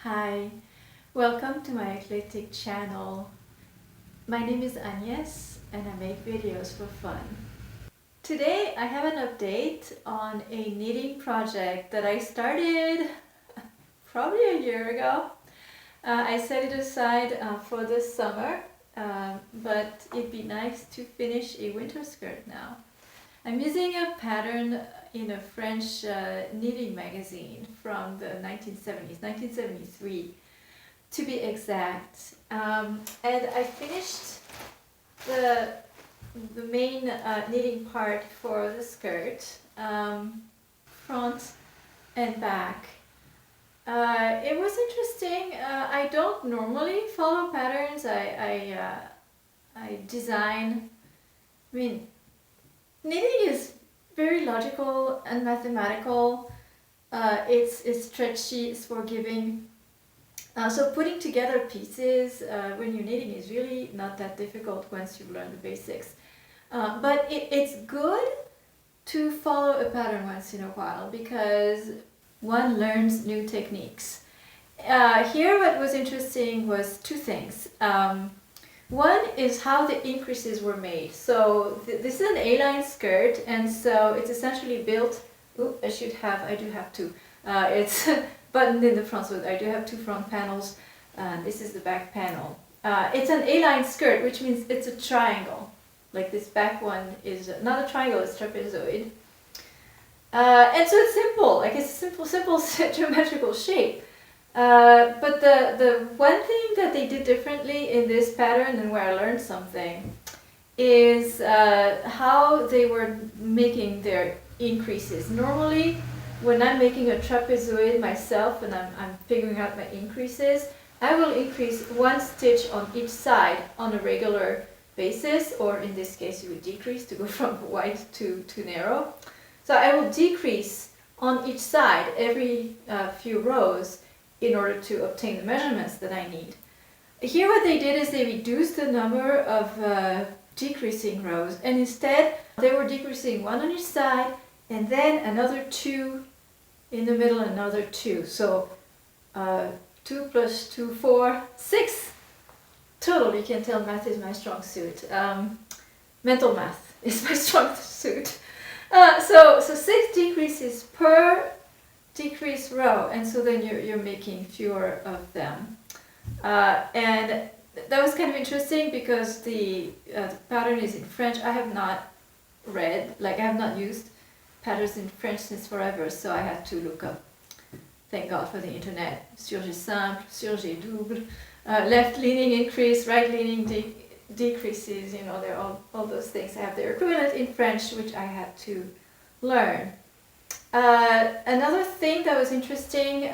Hi, welcome to my eclectic channel. My name is Agnes and I make videos for fun. Today I have an update on a knitting project that I started probably a year ago. I set it aside for this summer, but it'd be nice to finish a winter skirt now. I'm using a pattern in a French knitting magazine from the 1970s, 1973 to be exact. And I finished the main knitting part for the skirt, front and back. It was interesting. I don't normally follow patterns. I design. Knitting is very logical and mathematical. It's stretchy, it's forgiving. So putting together pieces when you're knitting is really not that difficult once you've learned the basics. But it's good to follow a pattern once in a while because one learns new techniques. Here what was interesting was two things. One is how the increases were made. So this is an A-line skirt, and so it's essentially built. I do have two. It's buttoned in the front, so I do have two front panels. This is the back panel. It's an A-line skirt, which means it's a triangle. Like this back one is not a triangle; it's trapezoid. And so it's simple. Like it's a simple geometrical shape. But the one thing that they did differently in this pattern and where I learned something is how they were making their increases. Normally, when I'm making a trapezoid myself and I'm figuring out my increases, I will increase one stitch on each side on a regular basis, or in this case you would decrease to go from wide to narrow. So I will decrease on each side every few rows in order to obtain the measurements that I need. Here what they did is they reduced the number of decreasing rows, and instead they were decreasing one on each side and then another two in the middle, another two. So 2 plus 2, 4, 6 total. You can tell math is my strong suit. Mental math is my strong suit. So 6 decreases per decrease row, and so then you're making fewer of them. And that was kind of interesting because the pattern is in French. I have not used patterns in French since forever, so I had to look up, thank God for the internet, surget simple, surget double, left leaning increase, right leaning decreases, they're all those things. I have their equivalent in French, which I had to learn. Another thing that was interesting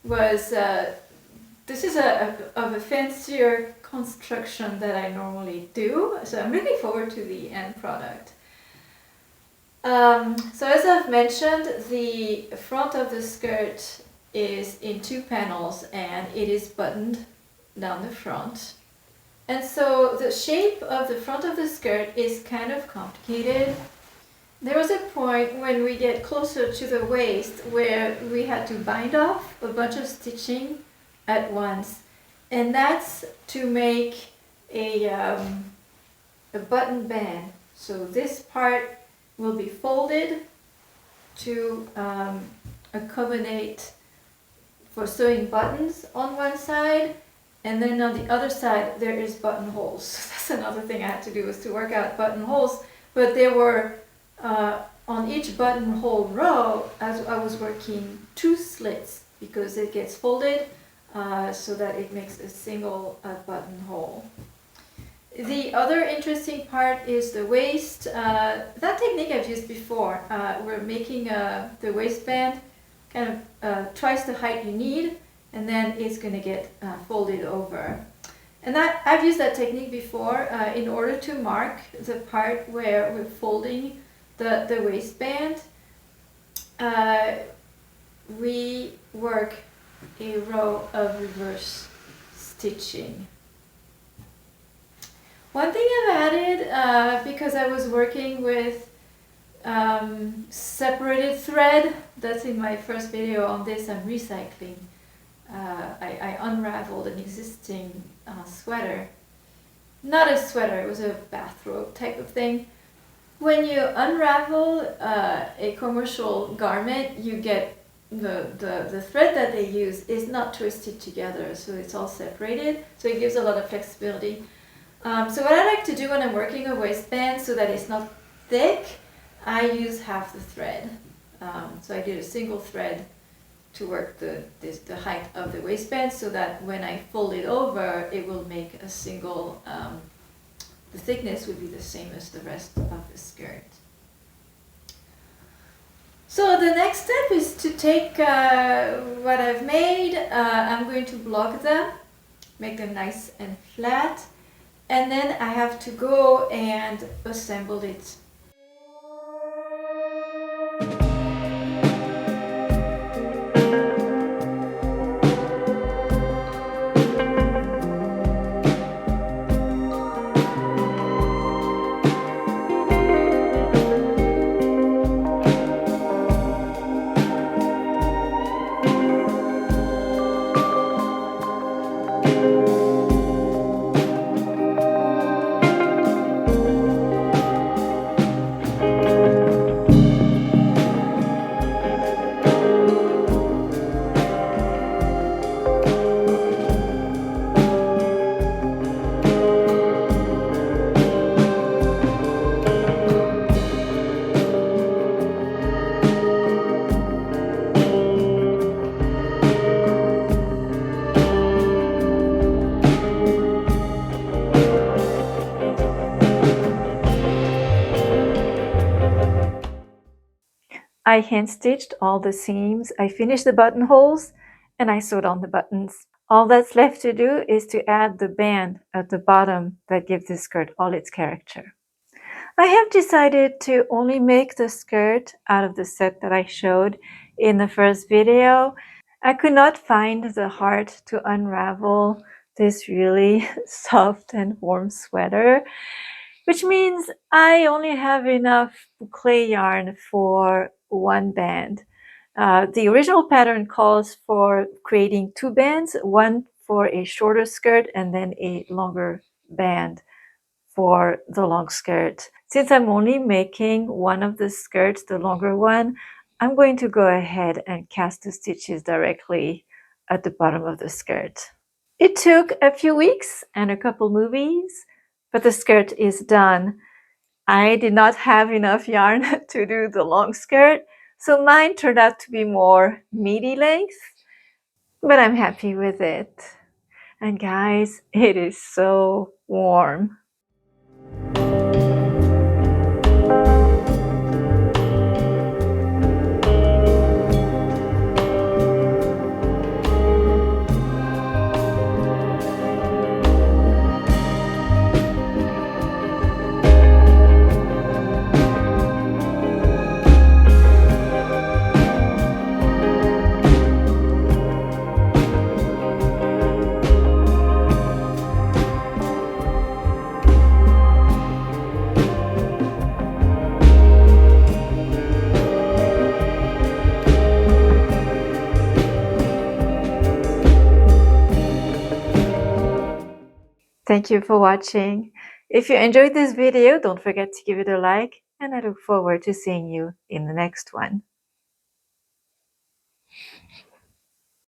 was this is of a fancier construction that I normally do, so I'm looking forward to the end product. So as I've mentioned, the front of the skirt is in 2 panels and it is buttoned down the front. And so the shape of the front of the skirt is kind of complicated. There was a point when we get closer to the waist where we had to bind off a bunch of stitching at once, and that's to make a button band. So this part will be folded to accommodate for sewing buttons on one side, and then on the other side there is buttonholes. So that's another thing I had to do, was to work out buttonholes, but there were on each buttonhole row, as I was working 2 slits because it gets folded so that it makes a single buttonhole. The other interesting part is the waist. That technique I've used before. We're making the waistband kind of twice the height you need, and then it's going to get folded over. And I've used that technique before in order to mark the part where we're folding the waistband. We work a row of reverse stitching. One thing I've added, because I was working with separated thread, that's in my first video on this, I'm recycling I unraveled an existing sweater. Not a sweater, it was a bathrobe type of thing. When you unravel a commercial garment, you get the thread that they use is not twisted together, so it's all separated, so it gives a lot of flexibility. So what I like to do when I'm working a waistband so that it's not thick, I use half the thread. So I did a single thread to work the height of the waistband so that when I fold it over, it will make a single, the thickness would be the same as the rest of the skirt. So the next step is to take what I've made, I'm going to block them, make them nice and flat, and then I have to go and assemble it. I hand stitched all the seams, I finished the buttonholes, and I sewed on the buttons. All that's left to do is to add the band at the bottom that gives the skirt all its character. I have decided to only make the skirt out of the set that I showed in the first video. I could not find the heart to unravel this really soft and warm sweater, which means I only have enough clay yarn for one band. The original pattern calls for creating two bands, one for a shorter skirt and then a longer band for the long skirt. Since I'm only making one of the skirts, the longer one, I'm going to go ahead and cast the stitches directly at the bottom of the skirt. It took a few weeks and a couple movies, but the skirt is done. I did not have enough yarn to do the long skirt, so mine turned out to be more midi length, but I'm happy with it. And guys, it is so warm. Thank you for watching. If you enjoyed this video, don't forget to give it a like, and I look forward to seeing you in the next one.